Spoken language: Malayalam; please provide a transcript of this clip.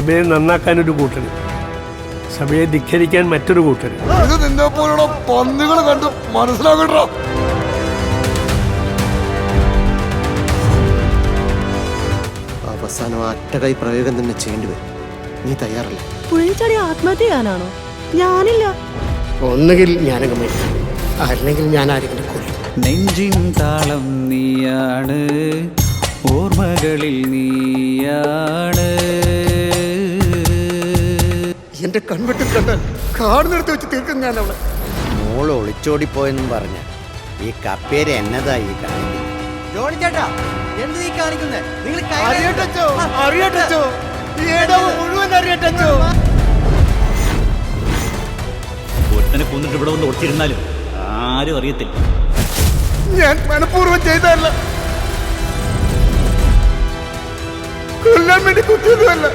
സഭയെ നന്നാക്കാനൊരു കൂട്ടർ, സഭയെ ധിക്കരിക്കാൻ മറ്റൊരു കൂട്ടർ. ഇത് നിന്നെ പോലുള്ള പന്നികൾ കണ്ട് മനസ്സിലാകട്ടോ. അവസാനം അറ്റകൈ പ്രയോഗം തന്നെ ചെയ്യേണ്ടി വരും. നീ തയ്യാറല്ല? പുഴച്ചാടി ആത്മഹത്യ ചെയ്യാനാണോ? ഞാനില്ല. ഒന്നുകിൽ ഞാനങ്ങ് മരിക്കും, അല്ലെങ്കിൽ ഞാൻ ആരെങ്കിലും കൊല്ലും. നെഞ്ചിൻ താളം നീയാണ്, ഓർമ്മകളിൽ നീയാണ്. എന്റെ കൺവെട്ടിൽ കണ്ടാൽ കാണുന്നിടത്ത് വെച്ച് തീർക്കും ഞാൻ അവളെ. മോള് ഒളിച്ചോടിപ്പോയെന്നും പറഞ്ഞ ഈ കപ്പേര് എന്നതാ ഈ കാണിക്കുന്നത്? ജോണിച്ചേട്ടാ, എന്ത് നീ കാണിക്കുന്നേ? നിങ്ങൾ ഒരുത്തനെ കൊന്നിട്ട് ഇവിടെ വന്ന് ഒളിച്ചിരുന്നാലും ആരും അറിയത്തില്ല. ഞാൻ മനഃപൂർവ്വം ചെയ്തതല്ല, കൊല്ലാൻ വേണ്ടി കുത്തിയൊന്നുമല്ല.